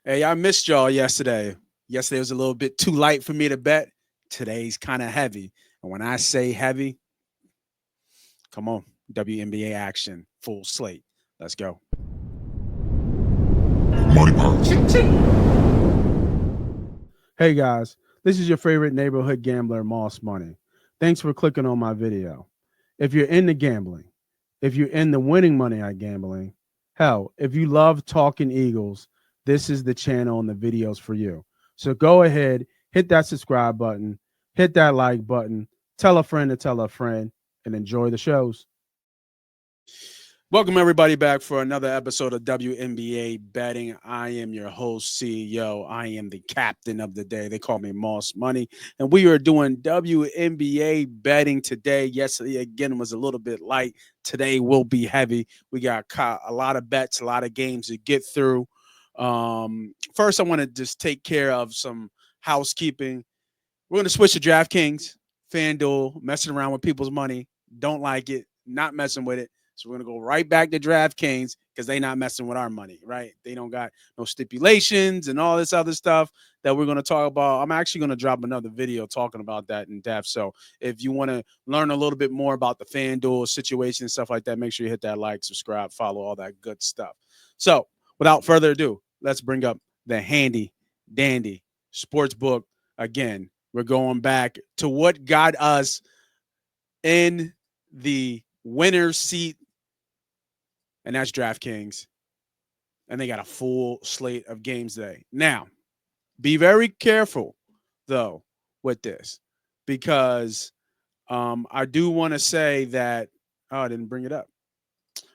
Hey, I missed y'all yesterday. Yesterday was a little bit too light for me to bet. Today's kind of heavy. And when I say heavy, come on, WNBA action, full slate. Let's go. Money Pots. Hey guys, this is your favorite neighborhood gambler, Moss Money. Thanks for clicking on my video. If you're into gambling, if you're into winning money at gambling, hell, if you love talking Eagles, this is the channel and the videos for you. So go ahead, hit that subscribe button, hit that like button, tell a friend to tell a friend, and enjoy the shows. Welcome, everybody, back for another episode of WNBA Betting. I am your host, CEO. I am the captain of the day. They call me Moss Money. And we are doing WNBA betting today. Yesterday, again, was a little bit light. Today will be heavy. We got a lot of bets, a lot of games to get through. First, I want to just take care of some housekeeping. We're going to switch to DraftKings, FanDuel, messing around with people's money. Don't like it, not messing with it. So we're gonna go right back to DraftKings because they not messing with our money, right? They don't got no stipulations and all this other stuff that we're gonna talk about. I'm actually gonna drop another video talking about that in depth. So if you want to learn a little bit more about the FanDuel situation and stuff like that, make sure you hit that like, subscribe, follow, all that good stuff. So without further ado, let's bring up the handy dandy sports book again. We're going back to what got us in the winner's seat, and that's DraftKings. And they got a full slate of games today. Now, be very careful, though, with this because I do want to say that. Oh, I didn't bring it up.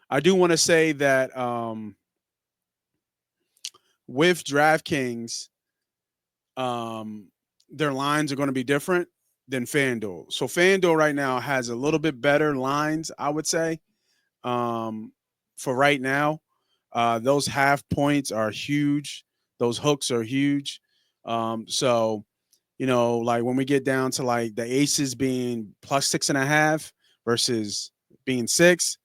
I do want to say that with DraftKings, their lines are going to be different than FanDuel. So FanDuel right now has a little bit better lines, I would say, for right now. Those half points are huge. Those hooks are huge. So, like when we get down to like the aces being plus 6.5 versus being six,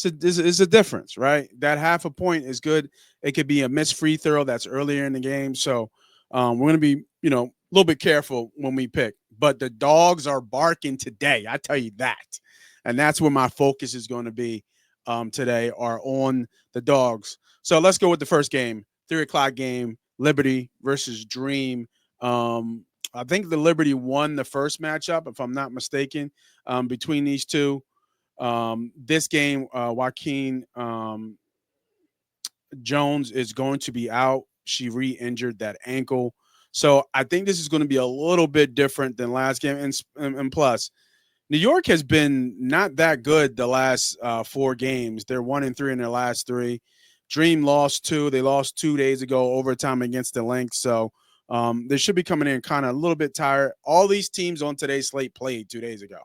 it's a difference, right? That half a point is good. It could be a missed free throw that's earlier in the game. So we're going to be, a little bit careful when we pick. But the dogs are barking today. I tell you that. And that's where my focus is going to be today, are on the dogs. So let's go with the first game, 3 o'clock game, Liberty versus Dream. I think the Liberty won the first matchup, if I'm not mistaken, between these two. This game, Joaquin Jones is going to be out. She re-injured that ankle. So I think this is going to be a little bit different than last game. And plus, New York has been not that good the last 4 games. They're 1-3 in their last 3. Dream lost 2. They lost 2 days ago, overtime against the Lynx. So they should be coming in kind of a little bit tired. All these teams on today's slate played 2 days ago.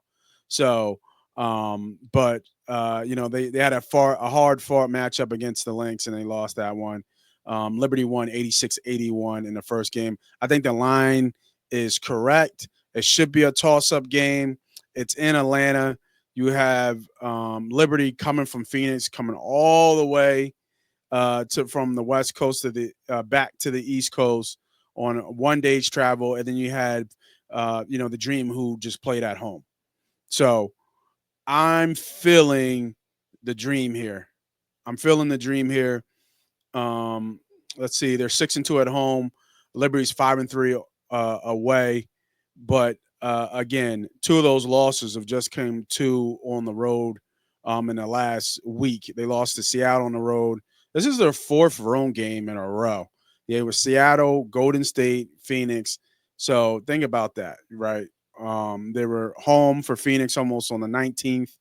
So, but they had a hard fought matchup against the Lynx, and they lost that one. Liberty won 86-81 in the first game. I think the line is correct. It should be a toss-up game. It's in Atlanta. You have Liberty coming from Phoenix, coming all the way from the West Coast to the back to the East Coast on 1 day's travel, and then you had the Dream, who just played at home. So I'm feeling the Dream here. Let's see, they're 6-2 at home. Liberty's 5-3 away, but again, 2 of those losses have just came 2 on the road in the last week. They lost to Seattle on the road. This is their 4th road game in a row. They were Seattle, Golden State, Phoenix. So think about that, right? They were home for Phoenix almost on the 19th.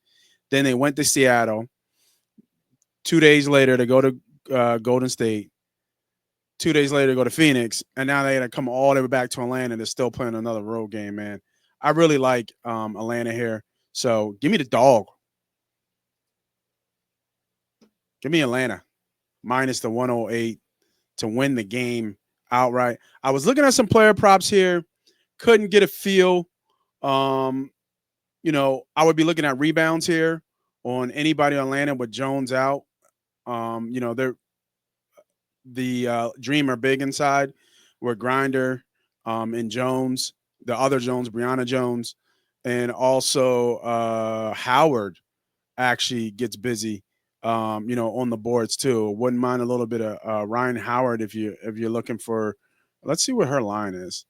Then they went to Seattle. 2 days later, they go to Golden State. 2 days later, go to Phoenix, and now they got to come all the way back to Atlanta. They're still playing another road game, man. I really like Atlanta here. So give me the dog. Give me Atlanta minus the 108 to win the game outright. I was looking at some player props here. Couldn't get a feel. I would be looking at rebounds here on anybody on Atlanta with Jones out. They're the Dream are big inside, where Grinder and Jones, the other Jones, Brianna Jones, and also Howard actually gets busy. On the boards too. Wouldn't mind a little bit of Ryan Howard if you're looking for. Let's see what her line is,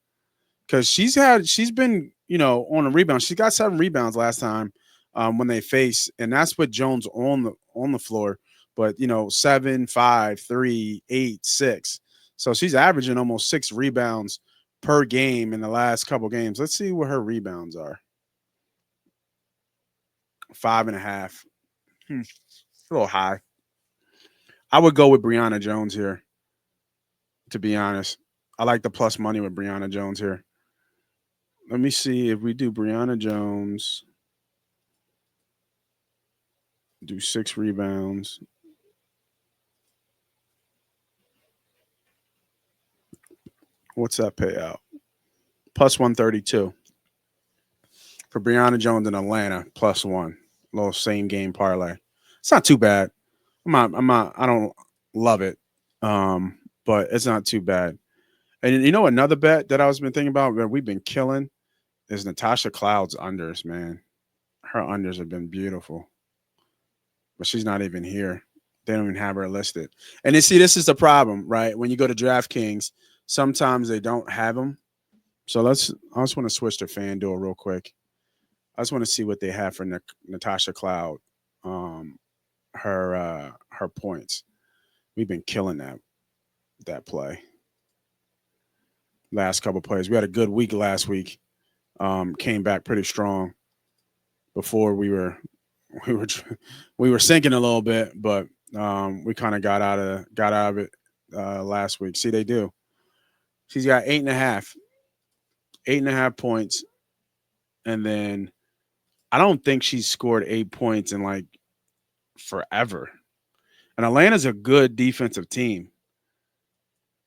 because she's been on a rebound. She got 7 rebounds last time when they face, and that's with Jones on the floor. But 7, 5, 3, 8, 6. So she's averaging almost 6 rebounds per game in the last couple games. Let's see what her rebounds are. 5.5. A little high. I would go with Brianna Jones here, to be honest. I like the plus money with Brianna Jones here. Let me see if we do Brianna Jones, do 6 rebounds. What's that payout? Plus 132 for Brianna Jones in Atlanta. Plus one. Little same game parlay. It's not too bad. I don't love it. But it's not too bad. And another bet that I was been thinking about that we've been killing is Natasha Cloud's unders, man. Her unders have been beautiful. But she's not even here. They don't even have her listed. And you see, this is the problem, right? When you go to DraftKings, sometimes they don't have them. So I just want to switch to FanDuel real quick. I just want to see what they have for Natasha Cloud, her points. We've been killing that play. Last couple plays, we had a good week last week. Came back pretty strong. Before we were we were sinking a little bit, but we kind of got out of it last week. See, they do. She's got 8.5 points, and then I don't think she's scored 8 points in like forever. And Atlanta's a good defensive team.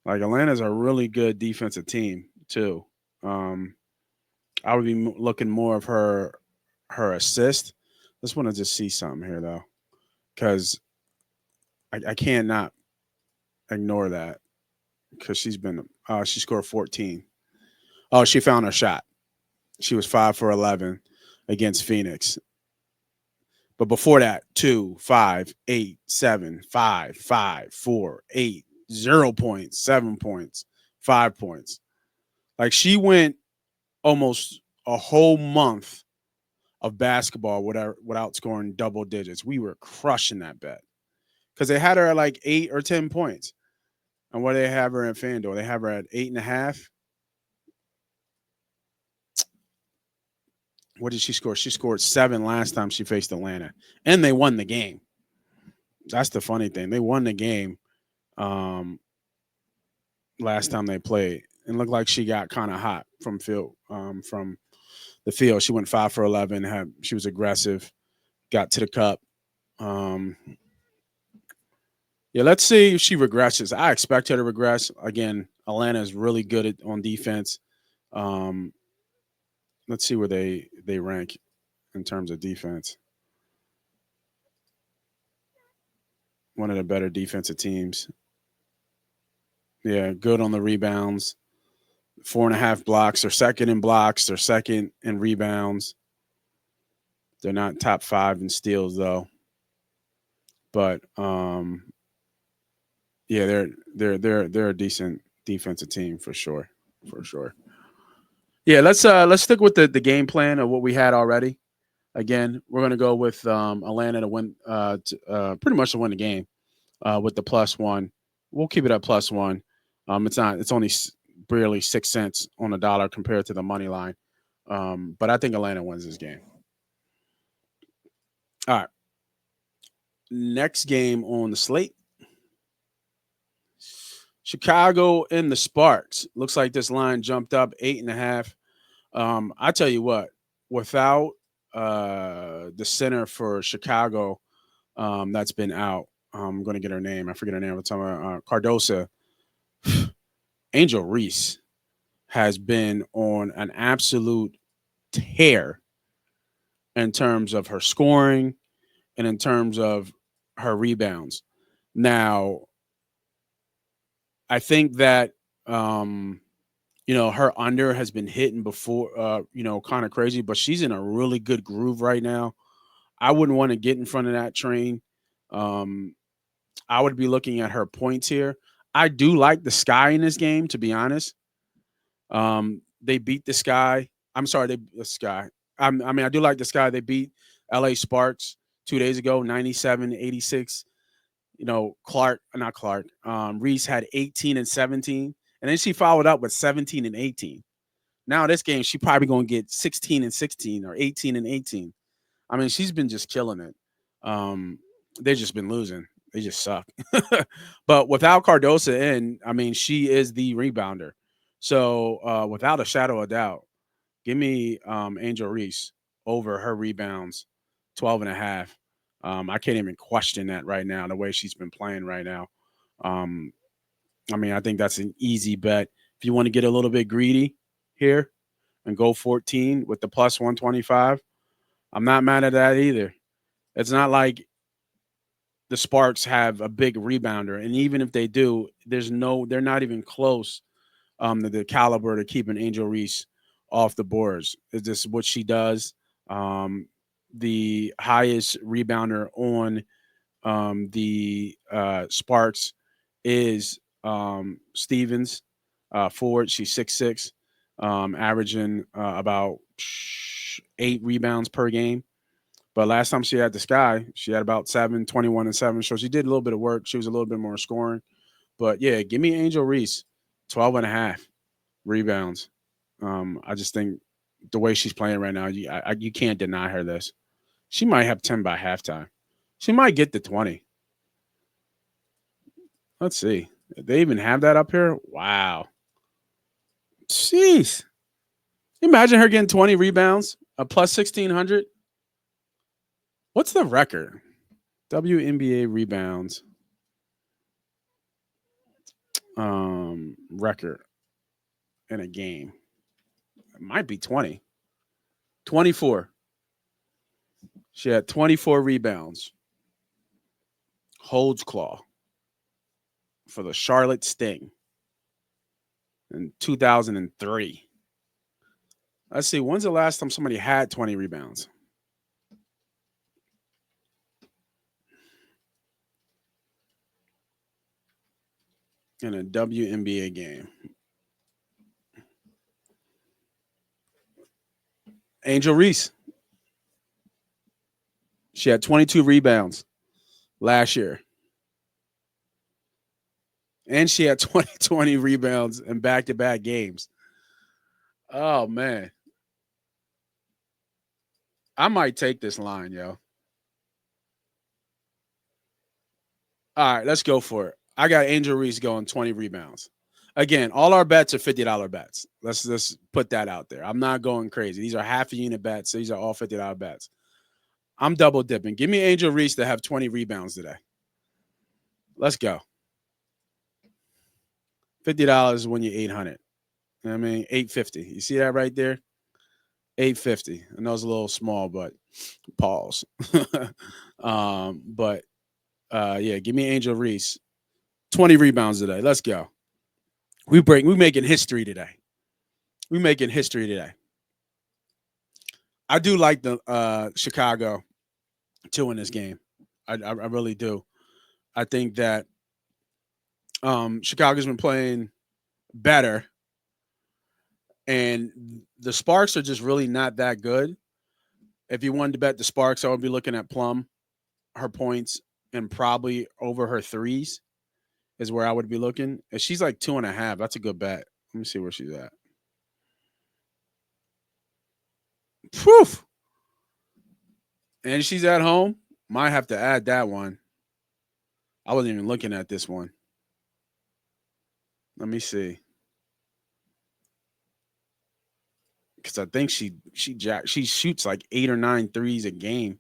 Like Atlanta's a really good defensive team too. Um, I would be looking more of her assist. Just want to just see something here though, because I can't not ignore that because she scored 14. Oh, she found her shot. She was 5 for 11 against Phoenix. But before that, 2, 5, 8, 7, 5, 5, 4, 8, 0 points, 7 points, 5 points. Like she went almost a whole month of basketball without scoring double digits. We were crushing that bet because they had her at like 8 or 10 points. And what do they have her at FanDuel? They have her at 8.5. What did she score? She scored 7 last time she faced Atlanta, and they won the game. That's the funny thing. They won the game um, last time they played, and looked like she got kind of hot from the field. She went 5 for 11. She was aggressive. Got to the cup. Um, yeah, let's see if she regresses. I expect her to regress. Again, Atlanta is really good on defense. Um, let's see where they rank in terms of defense. One of the better defensive teams. Yeah, good on the rebounds. 4.5 blocks. They're second in blocks. They're second in rebounds. They're not top 5 in steals though. But yeah, they're a decent defensive team for sure. For sure. Yeah, let's stick with the game plan of what we had already. Again, we're gonna go with Atlanta to win, pretty much to win the game with the plus one. We'll keep it at plus one. It's not. It's only barely 6 cents on a dollar compared to the money line. But I think Atlanta wins this game. All right. Next game on the slate. Chicago and the Sparks. Looks like this line jumped up 8.5. I tell you what, without the center for Chicago that's been out, I'm going to get her name. I forget her name. Cardosa. Angel Reese has been on an absolute tear in terms of her scoring and in terms of her rebounds. Now, I think that her under has been hitting before, kind of crazy, but she's in a really good groove right now. I wouldn't want to get in front of that train. Um, I would be looking at her points here. I do like the Sky in this game, to be honest. They beat the Sky. I'm sorry, the Sky. I do like the Sky. They beat LA Sparks 2 days ago, 97-86. Clark, not Clark. Reese had 18 and 17, and then she followed up with 17 and 18. Now this game, she probably gonna get 16 and 16 or 18 and 18. I mean, she's been just killing it. Um, they've just been losing. They just suck. But without Cardosa in, I mean, she is the rebounder. So without a shadow of doubt, give me Angel Reese over her rebounds, 12 and a half. I can't even question that right now, the way she's been playing right now. Um, I mean, I think that's an easy bet. If you want to get a little bit greedy here and go 14 with the plus 125, I'm not mad at that either. It's not like the Sparks have a big rebounder, and even if they do, they're not even close to the caliber to keep an Angel Reese off the boards. It's just what she does. The highest rebounder on the Sparks is Stevens, forward. She's 6'6", averaging about 8 rebounds per game. But last time she had the Sky, she had about 7, 21 and 7. So she did a little bit of work. She was a little bit more scoring. But yeah, give me Angel Reese, 12 and a half rebounds. I just think the way she's playing right now, you can't deny her this. She might have 10 by halftime. She might get to 20. Let's see. They even have that up here? Wow. Jeez. Imagine her getting 20 rebounds, a plus 1,600. What's the record? WNBA rebounds record in a game. It might be 20. 24. She had 24 rebounds. Holds claw for the Charlotte Sting in 2003. Let's see. When's the last time somebody had 20 rebounds? In a WNBA game. Angel Reese. She had 22 rebounds last year. And she had 20 rebounds in back-to-back games. Oh, man. I might take this line, yo. All right, let's go for it. I got Angel Reese going 20 rebounds. Again, all our bets are $50 bets. Let's just put that out there. I'm not going crazy. These are half a unit bets. So these are all $50 bets. I'm double dipping. Give me Angel Reese to have 20 rebounds today. Let's go. $50 when you're 800. You know what I mean, 850. You see that right there? 850. I know it's a little small, but pause. But yeah, give me Angel Reese. 20 rebounds today. Let's go. We making history today. We making history today. I do like the Chicago too in this game. I really do. I think that Chicago's been playing better, and the Sparks are just really not that good. If you wanted to bet the Sparks, I would be looking at Plum, her points, and probably over her threes is where I would be looking. If she's like 2.5, that's a good bet. Let me see where she's at. Poof. And she's at home. Might have to add that one. I wasn't even looking at this one. Let me see. Because I think she shoots like 8 or 9 threes a game.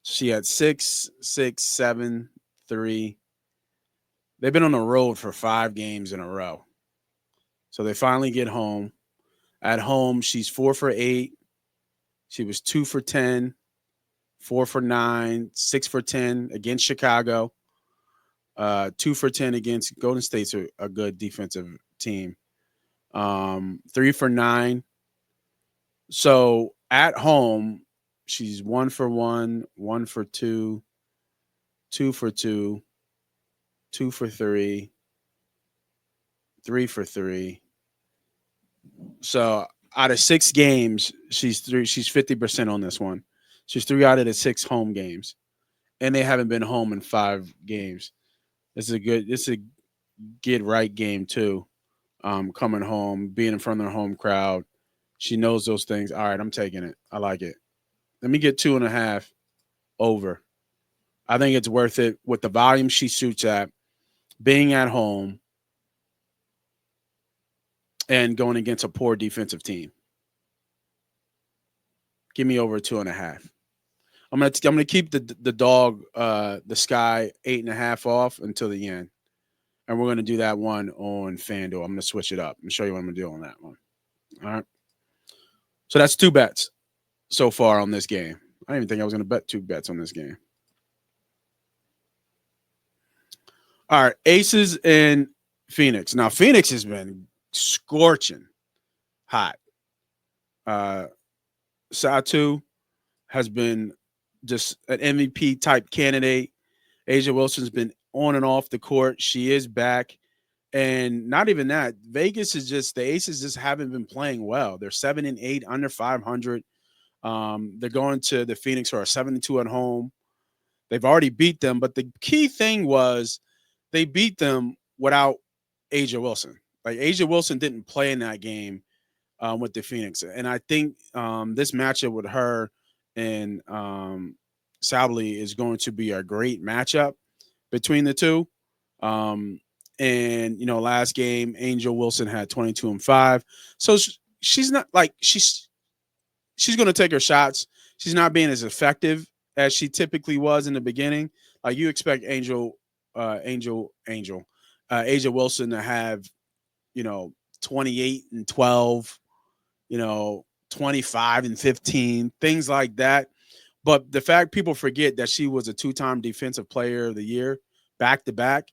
She had 6, 6, 7, 3. They've been on the road for 5 games in a row. So they finally get home. At home, she's 4 for 8. She was 2 for 10, 4 for 9, 6 for 10 against Chicago. 2 for 10 against Golden State's a good defensive team. 3 for 9. So at home, she's 1 for 1, 1 for 2, 2 for 2, 2 for 3, 3 for 3. So out of 6 games, she's 50% on this one. She's 3 out of the 6 home games. And they haven't been home in 5 games. This is a get right game too. Coming home, being in front of the home crowd. She knows those things. All right, I'm taking it. I like it. Let me get 2.5 over. I think it's worth it with the volume she shoots at, being at home, and going against a poor defensive team. Give me over 2.5. I'm gonna keep the dog the sky 8.5 off until the end, and we're gonna do that one on FanDuel. I'm gonna switch it up and show you what I'm gonna do on that one. All right. So that's 2 bets so far on this game. I didn't even think I was gonna bet 2 bets on this game. All right, Aces in Phoenix. Now Phoenix has been scorching hot. Uh, Satu has been just an MVP type candidate. Asia Wilson's been on and off the court. She is back. And not even that. Vegas is just the Aces just haven't been playing well. They're 7-8, under 500. They're going to the Phoenix, who are 7-2 at home. They've already beat them, but the key thing was they beat them without Asia Wilson. Like Asia Wilson didn't play in that game with the Phoenix, and I think this matchup with her and Sably is going to be a great matchup between the two. And last game, Angel Wilson had 22 and 5, so she's not like she's going to take her shots. She's not being as effective as she typically was in the beginning. Like you expect Asia Wilson to have 28 and 12, 25 and 15, things like that. But the fact people forget that she was a 2-time defensive player of the year back to back.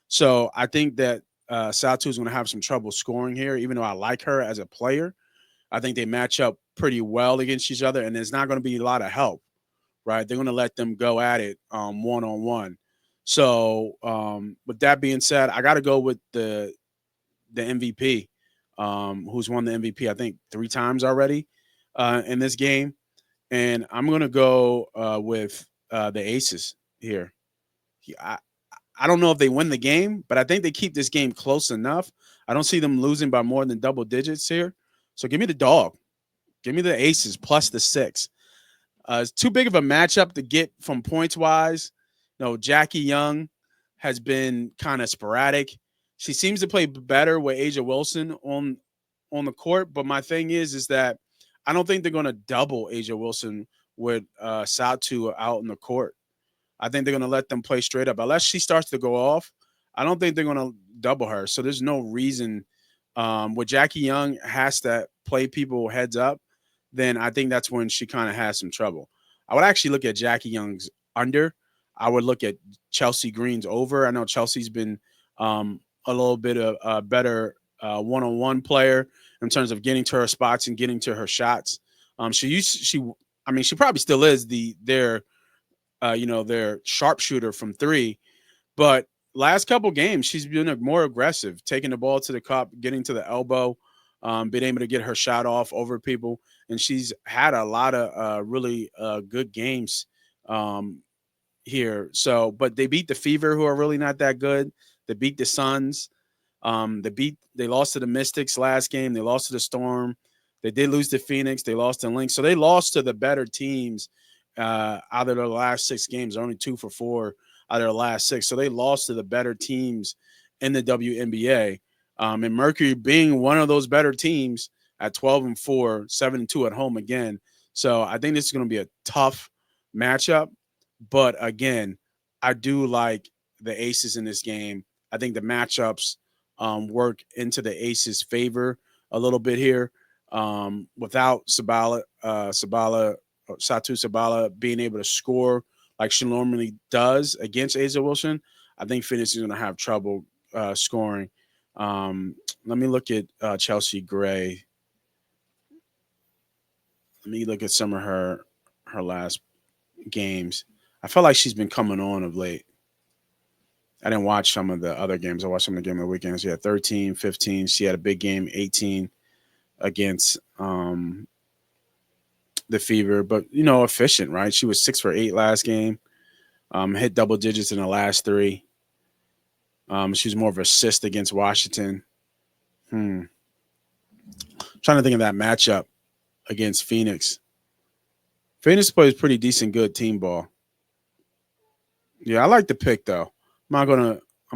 So I think that Satu is going to have some trouble scoring here, even though I like her as a player. I think they match up pretty well against each other, and there's not going to be a lot of help, right? They're going to let them go at it one-on-one. So with that being said, I got to go with the MVP, who's won the MVP, I think, 3 times already in this game. And I'm going to go with the Aces here. I don't know if they win the game, but I think they keep this game close enough. I don't see them losing by more than double digits here. So give me the dog. Give me the Aces plus the 6. It's too big of a matchup to get from points wise. Jackie Young has been kind of sporadic. She seems to play better with Asia Wilson on the court, but my thing is that I don't think they're going to double Asia Wilson with Satu out in the court. I think they're going to let them play straight up. Unless she starts to go off, I don't think they're going to double her. So there's no reason where Jackie Young has to play people heads up, then I think that's when she kind of has some trouble. I would actually look at Jackie Young's under. I would look at Chelsea Green's over. I know Chelsea's been a little bit of a better one-on-one player in terms of getting to her spots and getting to her shots. She probably still is their sharpshooter from 3, but last couple games she's been more aggressive, taking the ball to the cup, getting to the elbow, been able to get her shot off over people, and she's had a lot of really good games here. So, but they beat the Fever, who are really not that good. They beat the Suns. They lost to the Mystics last game. They lost to the Storm. They did lose to Phoenix. They lost to Lynx. So they lost to the better teams out of their last 6 games. They're only 2 for 4 out of their last 6. So they lost to the better teams in the WNBA. And Mercury being one of those better teams at 12 and 4, 7-2 at home again. So I think this is going to be a tough matchup. But again, I do like the Aces in this game. I think the matchups work into the Aces' favor a little bit here. Without Satu Sabala being able to score like she normally does against Asia Wilson, I think Phoenix is going to have trouble scoring. Let me look at Chelsea Gray. Let me look at some of her last games. I felt like she's been coming on of late. I didn't watch some of the other games. I watched some of the game of the weekend. She had 13, 15. She had a big game, 18 against the Fever. But, efficient, right? She was 6 for 8 last game. Hit double digits in the last 3. She was more of an assist against Washington. Trying to think of that matchup against Phoenix. Phoenix plays pretty decent, good team ball. Yeah, I like the pick though. I'm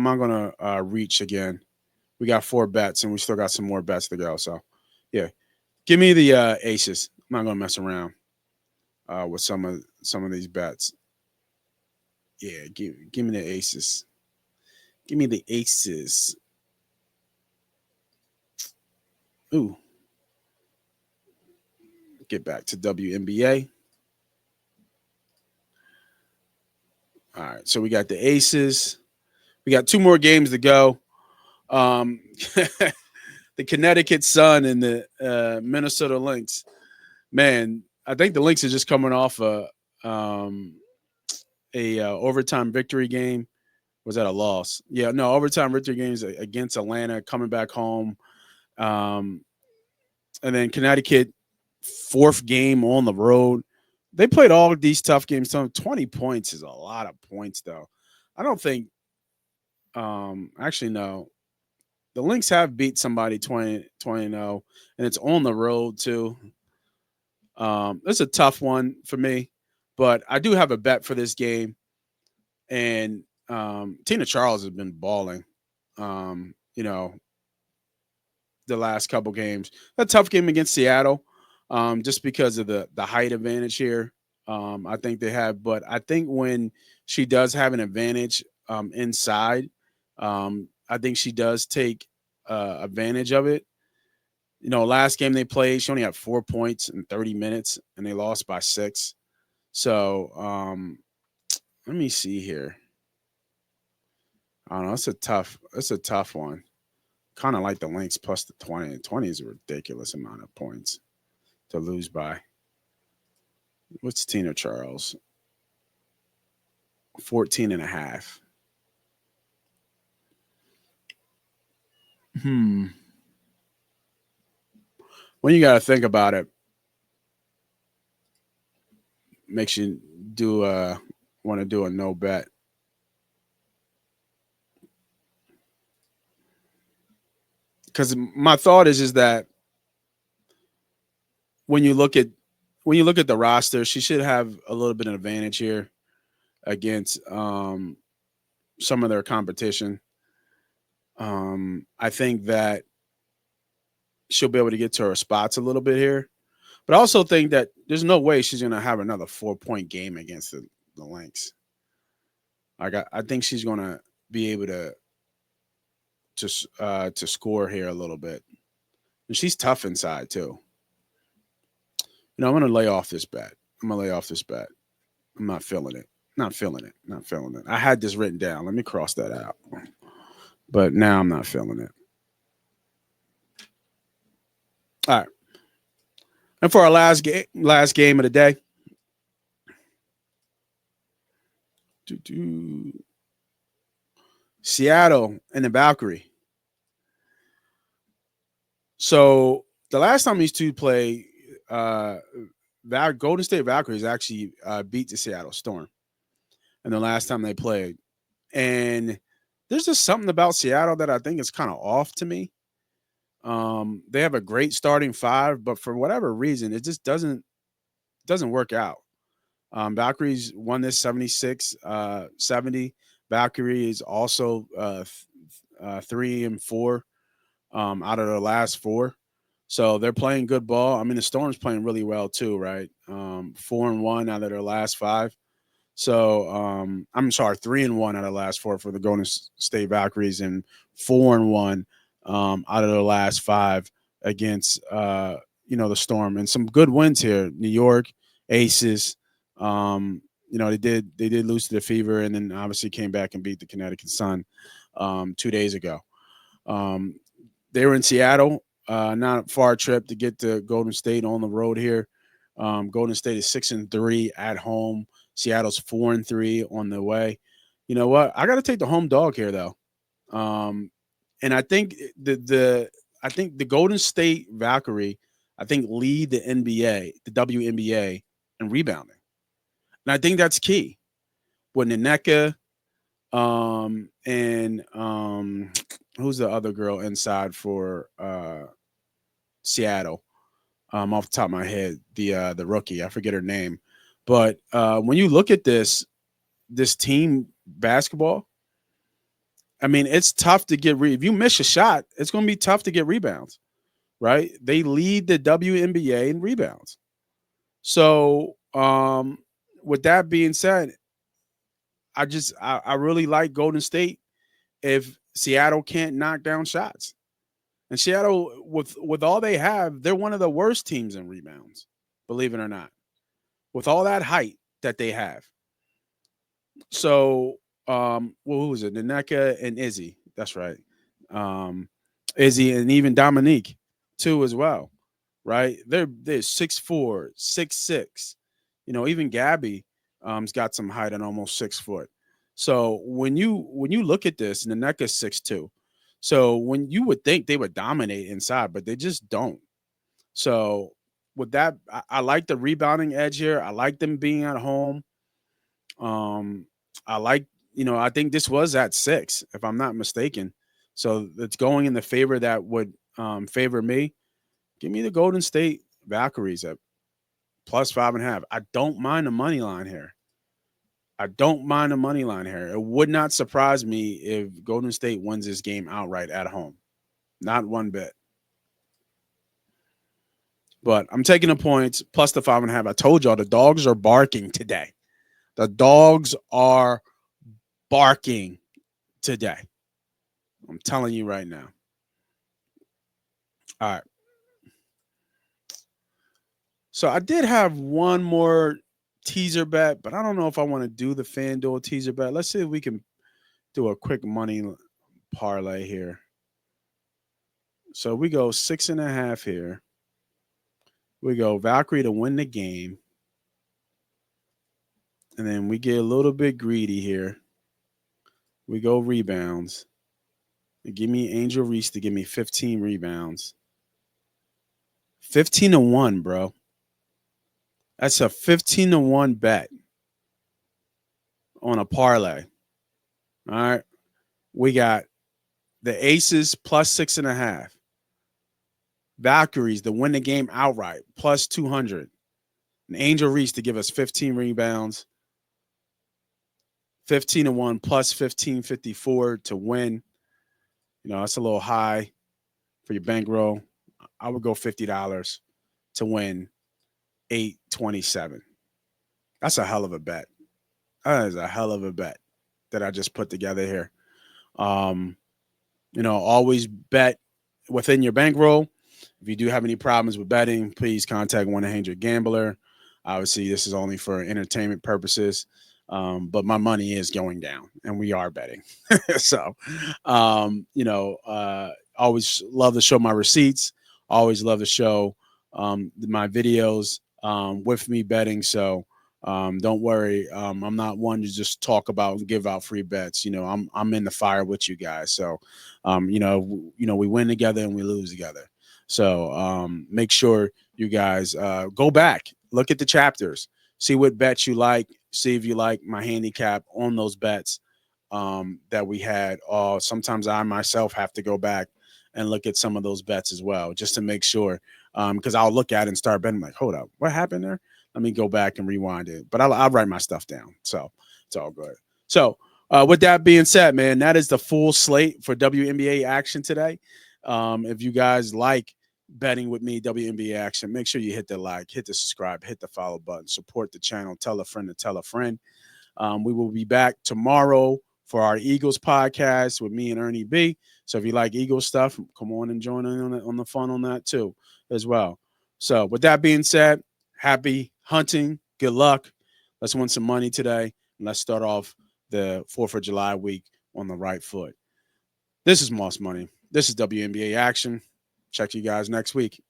not gonna reach again. We got 4 bets and we still got some more bets to go. So, yeah, give me the aces. I'm not gonna mess around with some of these bets. Yeah, give me the aces. Give me the aces. Ooh, get back to WNBA. All right, so we got the aces. We got 2 more games to go. The Connecticut Sun and the Minnesota Lynx. Man, I think the Lynx is just coming off a overtime victory game. Was that a loss? Yeah, no, overtime victory games against Atlanta, coming back home. Um, and then Connecticut, 4th game on the road. They played all of these tough games. So 20 points is a lot of points, though. I don't think actually, no. The Lynx have beat somebody 20-0, and it's on the road too. It's a tough one for me, but I do have a bet for this game. And Tina Charles has been balling, you know, the last couple games. A tough game against Seattle, just because of the height advantage here. I think they have, but I think when she does have an advantage inside, I think she does take advantage of it. Last game they played, she only had 4 points in 30 minutes, and they lost by 6. So let me see here. I don't know. It's a tough one. Kind of like the Lynx plus the 20. 20 is a ridiculous amount of points to lose by. What's Tina Charles? 14 and a half. When you got to think about it, makes you want to do a no bet. Because my thought is that when you look at the roster, she should have a little bit of advantage here against some of their competition. I think that she'll be able to get to her spots a little bit here, but I also think that there's no way she's going to have another 4-point game against the Lynx. I think she's going to be able to score here a little bit, and she's tough inside too. I'm going to lay off this bet. I'm not feeling it. Not feeling it. I had this written down. Let me cross that out. But now I'm not feeling it. All right. And for our last game of the day. Seattle and the Valkyrie. So the last time these two played, Golden State Valkyries actually beat the Seattle Storm. And the last time they played. And there's just something about Seattle that I think is kind of off to me. They have a great starting 5, but for whatever reason, it just doesn't work out. Valkyries won this 76-70. Valkyrie is also 3-4 out of the last 4. So they're playing good ball. I mean, the Storm's playing really well too, right? 4-1 out of their last 5. So I'm sorry, 3-1 out of the last 4 for the Golden State Valkyries, and 4-1 out of the last 5 against the Storm, and some good wins here. New York, Aces, they did lose to the Fever, and then obviously came back and beat the Connecticut Sun 2 days ago. Um, they were in Seattle, not a far trip to get to Golden State on the road here. Golden State is 6-3 at home. Seattle's 4-3 on the way. You know what? I got to take the home dog here though. Um, and I think the Golden State Valkyrie, I think lead the NBA, the WNBA in rebounding, and I think that's key. With Naneka, and who's the other girl inside for Seattle? Off the top of my head, the rookie, I forget her name, but when you look at this team basketball, I mean, it's tough to get if you miss a shot, it's going to be tough to get rebounds, right? They lead the WNBA in rebounds. So, with that being said, I really like Golden State if Seattle can't knock down shots. And Seattle, with all they have, they're one of the worst teams in rebounds, believe it or not, with all that height that they have. So, well, who was it? Naneka and Izzy. That's right. Um, Izzy and even Dominique too as well, right? They're 6'4", 6'6". Even Gabby has got some height at almost 6 foot. So when you look at this, Naneka's 6'2". So when you would think they would dominate inside, but they just don't. So with that, I like the rebounding edge here. I like them being at home. Um, I like, I think this was at 6, if I'm not mistaken. So it's going in the favor that would favor me. Give me the Golden State Valkyries at plus 5.5. I don't mind the money line here. I don't mind the money line here. It would not surprise me if Golden State wins this game outright at home. Not one bit. But I'm taking the points plus the 5.5. I told y'all the dogs are barking today. The dogs are barking today. I'm telling you right now. All right. So I did have one more teaser bet, but I don't know if I want to do the FanDuel teaser bet. Let's see if we can do a quick money parlay here. So we go 6.5 here. We go Valkyrie to win the game. And then we get a little bit greedy here. We go rebounds. Give me Angel Reese to give me 15 rebounds. 15-1, bro. That's a 15-1 bet on a parlay. All right. We got the Aces plus 6.5. Valkyries to win the game outright plus 200. And Angel Reese to give us 15 rebounds. 15-1 plus 1554 to win. That's a little high for your bankroll. I would go $50 to win 827. That's a hell of a bet. That is a hell of a bet that I just put together here. Always bet within your bankroll. If you do have any problems with betting, please contact 1-800-GAMBLER. Obviously, this is only for entertainment purposes. But my money is going down and we are betting. So, always love to show my receipts. Always love to show my videos with me betting. So don't worry. I'm not one to just talk about and give out free bets. I'm in the fire with you guys. So, we win together and we lose together. So make sure you guys go back, look at the chapters, see what bets you like, see if you like my handicap on those bets that we had. Sometimes I myself have to go back and look at some of those bets as well, just to make sure, because I'll look at it and start betting like, hold up, what happened there? Let me go back and rewind it. But I'll write my stuff down. So it's all good. So with that being said, man, that is the full slate for WNBA action today. If you guys like betting with me, WNBA action, make sure you hit the like, hit the subscribe, hit the follow button, support the channel, tell a friend to tell a friend. We will be back tomorrow for our Eagles podcast with me and Ernie B. So if you like Eagles stuff, come on and join in on the fun on that too as well. So with that being said, happy hunting, good luck. Let's win some money today. And let's start off the 4th of July week on the right foot. This is Moss Money. This is WNBA Action. Check you guys next week.